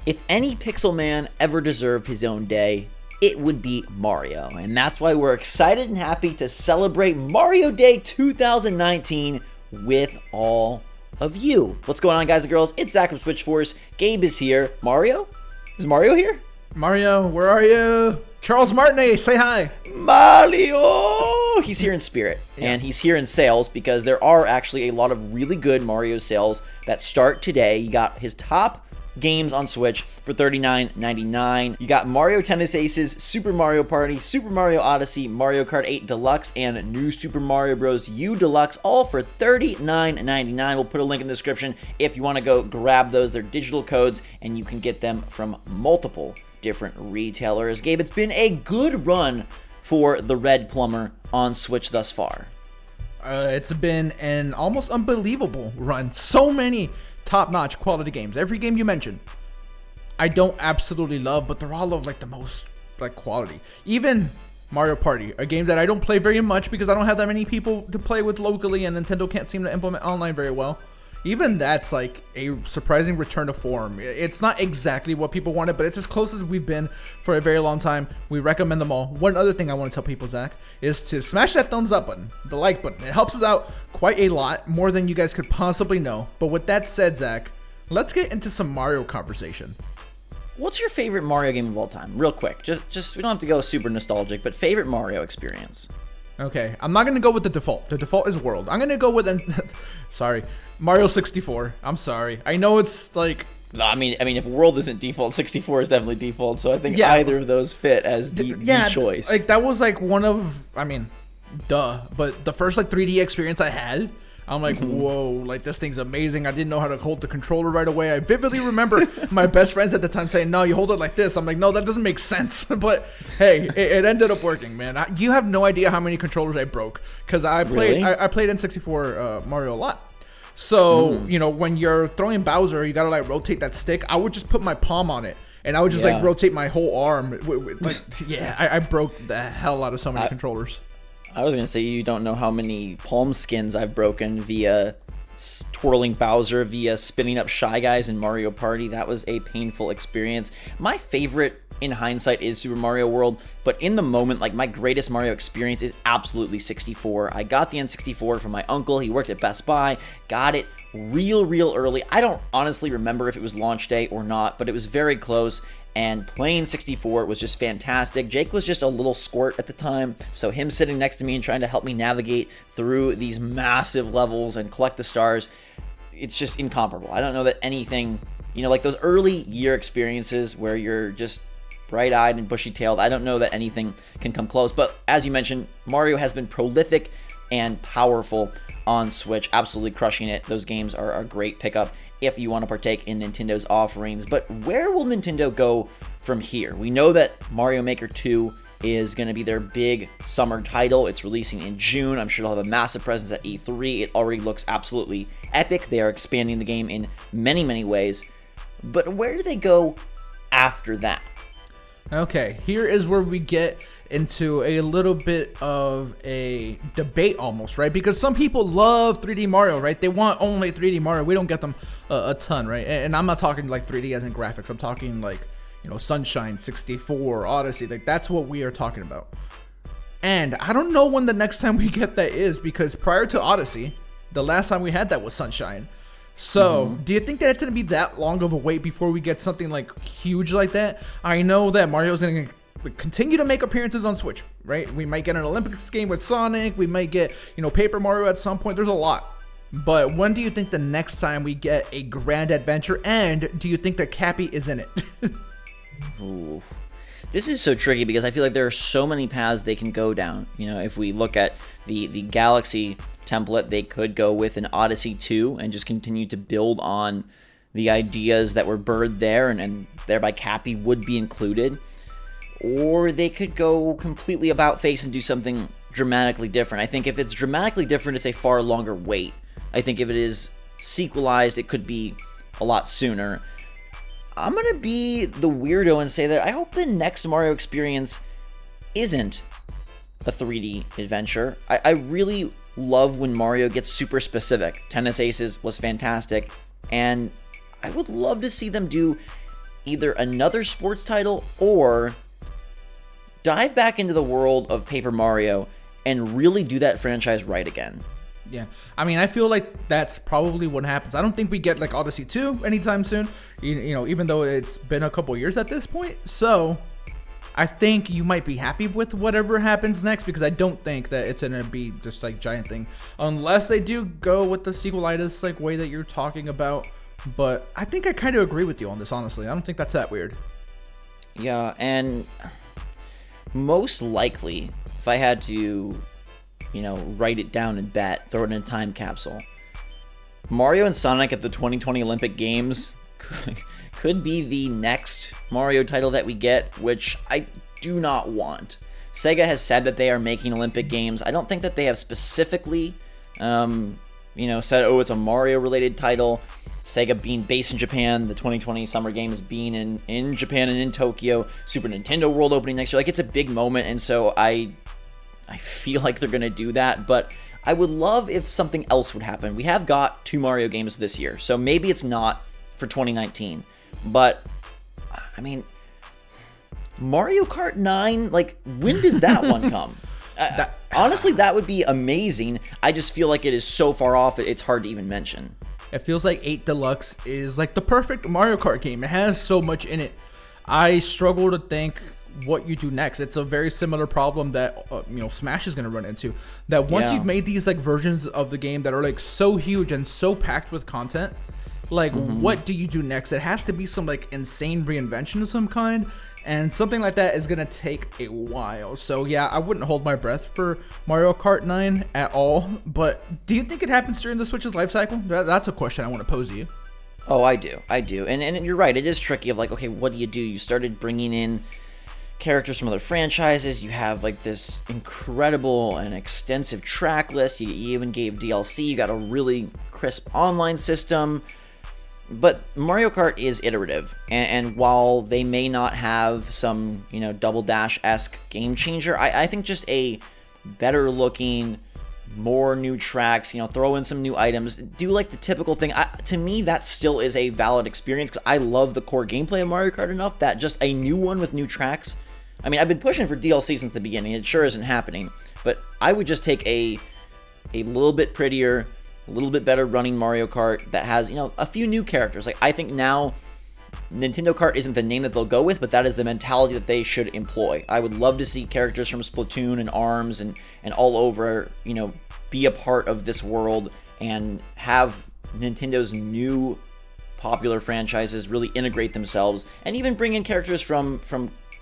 If any pixel man ever deserved his own day, it would be Mario. And that's why we're excited and happy to celebrate Mario Day 2019 with all of you. What's going on, guys and girls? It's Zach from SwitchForce. Gabe is here. Mario? Is Mario here? Mario, where are you? Charles Martinet, say hi. Mario! He's here in spirit, and he's here in sales because there are actually a lot of really good Mario sales that start today. You got his top games on Switch for $39.99. You got Mario Tennis Aces, Super Mario Party, Super Mario Odyssey, Mario Kart 8 Deluxe, and New Super Mario Bros. U Deluxe, all for $39.99. We'll put a link in the description if you want to go grab those. They're digital codes, and you can get them from multiple different retailers. Gabe, it's been a good run for the Red Plumber on Switch thus far. It's been an almost unbelievable run. So many top-notch quality games. Every game you mentioned, I don't absolutely love, but they're all of like the most like quality. Even Mario Party, a game that I don't play very much because I don't have that many people to play with locally, and Nintendo can't seem to implement online very well. Even that's like a surprising return to form. It's not exactly what people wanted, but it's as close as we've been for a very long time. We recommend them all. One other thing I want to tell people, Zach, is to smash that thumbs up button, the like button. It helps us out quite a lot, more than you guys could possibly know. But with that said, Zach, let's get into some Mario conversation. What's your favorite Mario game of all time? Real quick. Just we don't have to go super nostalgic, but favorite Mario experience. Okay, I'm not gonna go with the default. The default is World. I'm gonna go with sorry, Mario 64. I'm sorry. I know it's like. No, I mean, if World isn't default, 64 is definitely default. So I think either of those fit as the choice. Like that was like one of, but the first like 3D experience I had. I'm like, whoa, like this thing's amazing. I didn't know how to hold the controller right away. I vividly remember my best friends at the time saying, no, you hold it like this. I'm like, no, that doesn't make sense. But hey, it ended up working, man. You have no idea how many controllers I broke because I played N64 Mario a lot. So, when you're throwing Bowser, you got to like rotate that stick. I would just put my palm on it. And I would just like rotate my whole arm. I broke the hell out of so many controllers. I was going to say, you don't know how many palm skins I've broken via twirling Bowser, via spinning up Shy Guys in Mario Party. That was a painful experience. My favorite, in hindsight, is Super Mario World, but in the moment, like my greatest Mario experience is absolutely 64. I got the N64 from my uncle. He worked at Best Buy, got it real early. I don't honestly remember if it was launch day or not, but it was very close. And playing 64 was just fantastic. Jake was just a little squirt at the time, so him sitting next to me and trying to help me navigate through these massive levels and collect the stars, it's just incomparable. I don't know that anything, like those early year experiences where you're just bright-eyed and bushy-tailed, I don't know that anything can come close. But as you mentioned, Mario has been prolific and powerful on Switch, absolutely crushing it. Those games are a great pickup if you want to partake in Nintendo's offerings. But where will Nintendo go from here? We know that Mario Maker 2 is going to be their big summer title. It's releasing in June. I'm sure they'll have a massive presence at E3. It already looks absolutely epic. They are expanding the game in many ways. But where do they go after that? Okay, here is where we get into a little bit of a debate almost, right? Because some people love 3D Mario, right? They want only 3D Mario. We don't get them a ton, right? And I'm not talking like 3D as in graphics. I'm talking like, Sunshine, 64, Odyssey. Like that's what we are talking about. And I don't know when the next time we get that is, because prior to Odyssey, the last time we had that was Sunshine. So, do you think that it's going to be that long of a wait before we get something like huge like that? I know that Mario's going to continue to make appearances on Switch, right? We might get an Olympics game with Sonic. We might get, Paper Mario at some point. There's a lot. But when do you think the next time we get a grand adventure? And do you think that Cappy is in it? Ooh. This is so tricky because I feel like there are so many paths they can go down. If we look at the Galaxy template, they could go with an Odyssey 2 and just continue to build on the ideas that were birthed there, and thereby Cappy would be included. Or they could go completely about face and do something dramatically different. I think if it's dramatically different, it's a far longer wait. I think if it is sequelized, it could be a lot sooner. I'm going to be the weirdo and say that I hope the next Mario experience isn't a 3D adventure. I really love when Mario gets super specific. Tennis Aces was fantastic, and I would love to see them do either another sports title or dive back into the world of Paper Mario and really do that franchise right again. Yeah, I mean, I feel like that's probably what happens. I don't think we get like Odyssey 2 anytime soon, you know, even though it's been a couple years at this point. So I think you might be happy with whatever happens next, because I don't think that it's going to be just like giant thing, unless they do go with the sequelitis like way that you're talking about. But I think I kind of agree with you on this, honestly. I don't think that's that weird. Yeah, and most likely, if I had to, you know, write it down and bet, throw it in a time capsule, Mario and Sonic at the 2020 Olympic Games could be the next Mario title that we get, which I do not want. Sega has said that they are making Olympic Games. I don't think that they have specifically, said, oh, it's a Mario-related title. Sega being based in Japan, the 2020 Summer Games being in Japan and in Tokyo, Super Nintendo World opening next year. Like, it's a big moment, and so I feel like they're going to do that, but I would love if something else would happen. We have got 2 Mario games this year, so maybe it's not for 2019, but, I mean, Mario Kart 9, like, when does that one come? Honestly, that would be amazing. I just feel like it is so far off, it's hard to even mention. It feels like 8 Deluxe is like the perfect Mario Kart game. It has so much in it. I struggle to think what you do next. It's a very similar problem that Smash is going to run into. That once you've made these like versions of the game that are like so huge and so packed with content, like what do you do next? It has to be some like insane reinvention of some kind. And something like that is going to take a while. So yeah, I wouldn't hold my breath for Mario Kart 9 at all. But do you think it happens during the Switch's life cycle? That's a question I want to pose to you. Oh, I do. And you're right. It is tricky of like, okay, what do? You started bringing in characters from other franchises. You have like this incredible and extensive track list. You even gave DLC. You got a really crisp online system. But Mario Kart is iterative, and while they may not have some, Double Dash-esque game changer, I think just a better looking, more new tracks, throw in some new items, do like the typical thing. To me, that still is a valid experience, because I love the core gameplay of Mario Kart enough that just a new one with new tracks. I mean, I've been pushing for DLC since the beginning. It sure isn't happening, but I would just take a little bit prettier, a little bit better running Mario Kart that has, a few new characters. Like, I think now Nintendo Kart isn't the name that they'll go with, but that is the mentality that they should employ. I would love to see characters from Splatoon and ARMS and all over, be a part of this world and have Nintendo's new popular franchises really integrate themselves, and even bring in characters from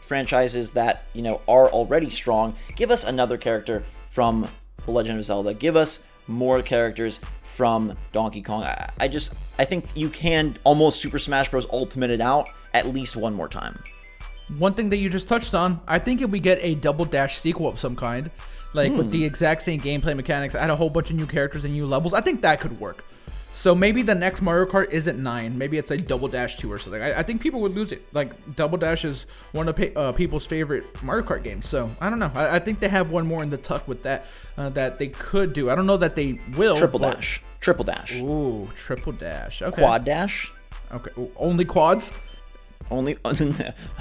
franchises that, are already strong. Give us another character from The Legend of Zelda. Give us more characters from Donkey Kong. I think you can almost Super Smash Bros. Ultimate it out at least one more time. One thing that you just touched on, I think if we get a Double Dash sequel of some kind, like with the exact same gameplay mechanics, add a whole bunch of new characters and new levels, I think that could work. So maybe the next Mario Kart isn't 9. Maybe it's a Double Dash 2 or something. I think people would lose it. Like, Double Dash is one of people's favorite Mario Kart games. So, I don't know. I think they have one more in the tuck with that that they could do. I don't know that they will. Triple Dash. Ooh, Triple Dash. Okay. Quad Dash. Okay. Only quads? Only,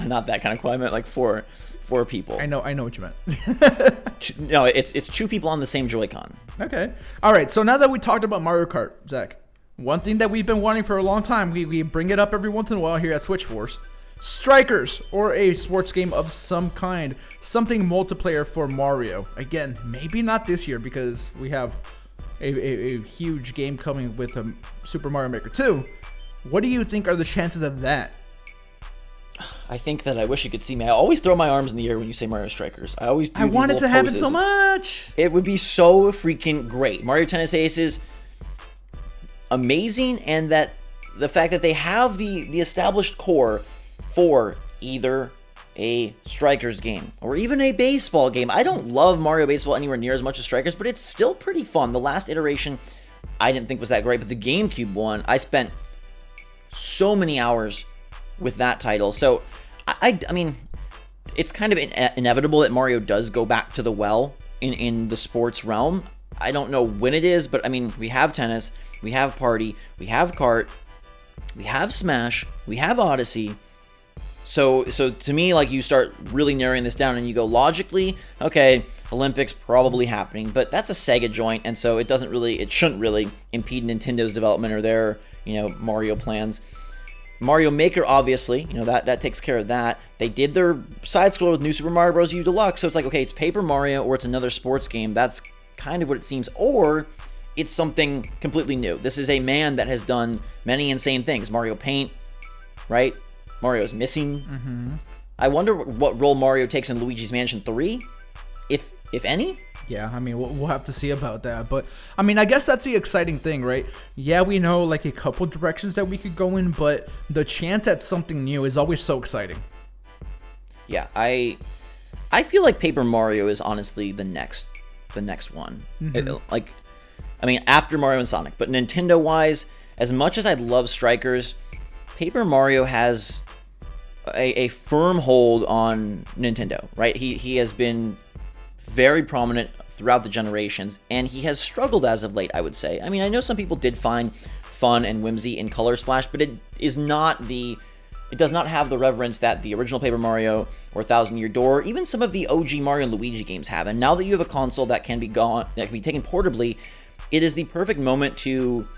not that kind of quad. I meant like four people. I know what you meant. No, it's 2 people on the same Joy-Con. Okay. All right. So now that we talked about Mario Kart, Zach, one thing that we've been wanting for a long time, we bring it up every once in a while here at SwitchForce. Strikers, or a sports game of some kind. Something multiplayer for Mario. Again, maybe not this year, because we have a huge game coming with Super Mario Maker 2. What do you think are the chances of that? I think that I wish you could see me. I always throw my arms in the air when you say Mario Strikers. I always do. I want it to happen so much. It would be so freaking great. Mario Tennis Aces, amazing, and that the fact that they have the established core for either a Strikers game or even a baseball game. I don't love Mario Baseball anywhere near as much as Strikers, but it's still pretty fun. The last iteration I didn't think was that great, but the GameCube one, I spent so many hours with that title. So I mean, it's kind of inevitable that Mario does go back to the well in the sports realm. I don't know when it is, but I mean, we have tennis, we have Party, we have Kart, we have Smash, we have Odyssey. So to me, like, you start really narrowing this down and you go logically, okay, Olympics probably happening, but that's a Sega joint, and so it shouldn't really impede Nintendo's development or their, Mario plans. Mario Maker, obviously, that takes care of that. They did their side scroller with New Super Mario Bros. U Deluxe, so it's like, okay, it's Paper Mario or it's another sports game. That's kind of what it seems, or it's something completely new. This is a man that has done many insane things. Mario Paint, right? Mario's Missing. Mm-hmm. I wonder what role Mario takes in Luigi's Mansion 3, if any. Yeah, I mean, we'll have to see about that. But, I mean, I guess that's the exciting thing, right? Yeah, we know, like, a couple directions that we could go in, but the chance at something new is always so exciting. Yeah, I feel like Paper Mario is honestly the next one. Mm-hmm. After Mario and Sonic. But Nintendo-wise, as much as I love Strikers, Paper Mario has a firm hold on Nintendo, right? He has been very prominent throughout the generations, and he has struggled as of late, I would say. I mean, I know some people did find fun and whimsy in Color Splash, but it does not have the reverence that the original Paper Mario or Thousand Year Door, or even some of the OG Mario and Luigi games have. And now that you have a console that can be taken portably, it is the perfect moment to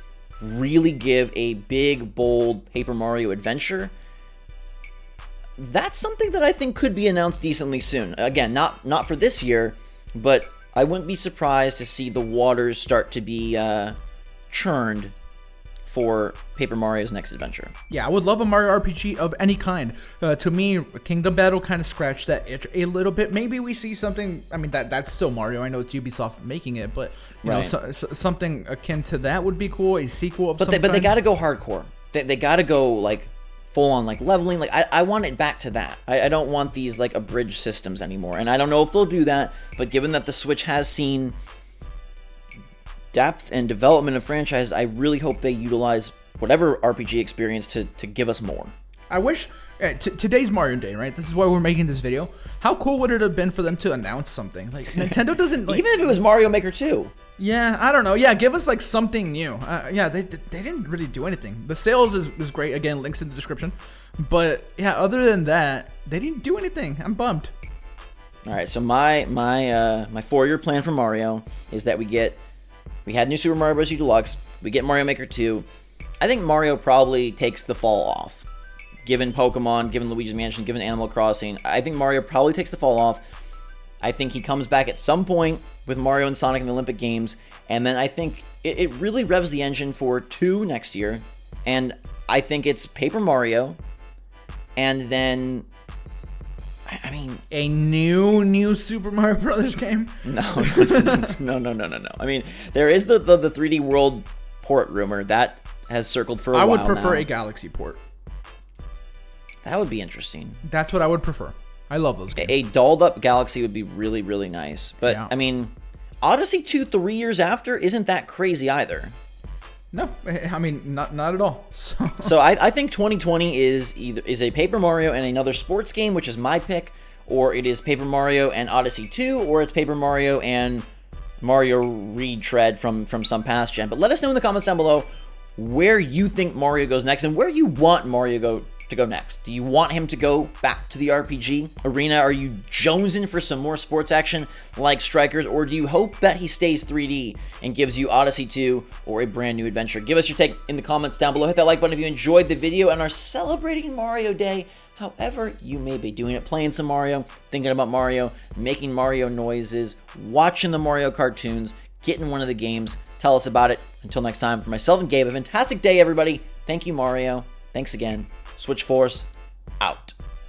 really give a big, bold Paper Mario adventure. That's something that I think could be announced decently soon. Again, not for this year, but I wouldn't be surprised to see the waters start to be churned for Paper Mario's next adventure. Yeah, I would love a Mario RPG of any kind. To me, Kingdom Battle kind of scratched that itch a little bit. Maybe we see something. I mean, that's still Mario. I know it's Ubisoft making it, but you know, something akin to that would be cool. A sequel of some kind. But they got to go hardcore. They got to go like full on like leveling. Like I want it back to that. I don't want these like abridged systems anymore. And I don't know if they'll do that. But given that the Switch has seen depth and development of franchise, I really hope they utilize whatever RPG experience to give us more. I wish today's Mario Day, right? This is why we're making this video. How cool would it have been for them to announce something? Like Nintendo doesn't like, even if it was Mario Maker 2. Yeah, I don't know. Yeah, give us like something new. Yeah, they didn't really do anything. The sales is great. Again, links in the description. But yeah, other than that, they didn't do anything. I'm bummed. All right, so my 4-year plan for Mario is that we had New Super Mario Bros. U Deluxe. We get Mario Maker 2. I think Mario probably takes the fall off. Given Pokemon, given Luigi's Mansion, given Animal Crossing, I think Mario probably takes the fall off. I think he comes back at some point with Mario and Sonic in the Olympic Games, and then I think it really revs the engine for 2 next year, and I think it's Paper Mario, and then, I mean... A new Super Mario Brothers game? No. I mean, there is the 3D World port rumor. That has circled for a while now. I would prefer a Galaxy port. That would be interesting. That's what I would prefer. I love those games. A dolled up Galaxy would be really, really nice. But, yeah. I mean, Odyssey 2 3 years after isn't that crazy either. No, I mean, not at all. So I think 2020 is a Paper Mario and another sports game, which is my pick, or it is Paper Mario and Odyssey 2, or it's Paper Mario and Mario retread from some past gen. But let us know in the comments down below where you think Mario goes next and where you want Mario to go next. Do you want him to go back to the RPG arena? Are you jonesing for some more sports action like Strikers, or do you hope that he stays 3D and gives you Odyssey 2 or a brand new adventure? Give us your take in the comments down below. Hit that like button if you enjoyed the video and are celebrating Mario Day. However you may be doing it, playing some Mario, thinking about Mario, making Mario noises, watching the Mario cartoons, getting one of the games. Tell us about it. Until next time, for myself and Gabe, a fantastic day, everybody. Thank you, Mario. Thanks again. SwitchForce, out.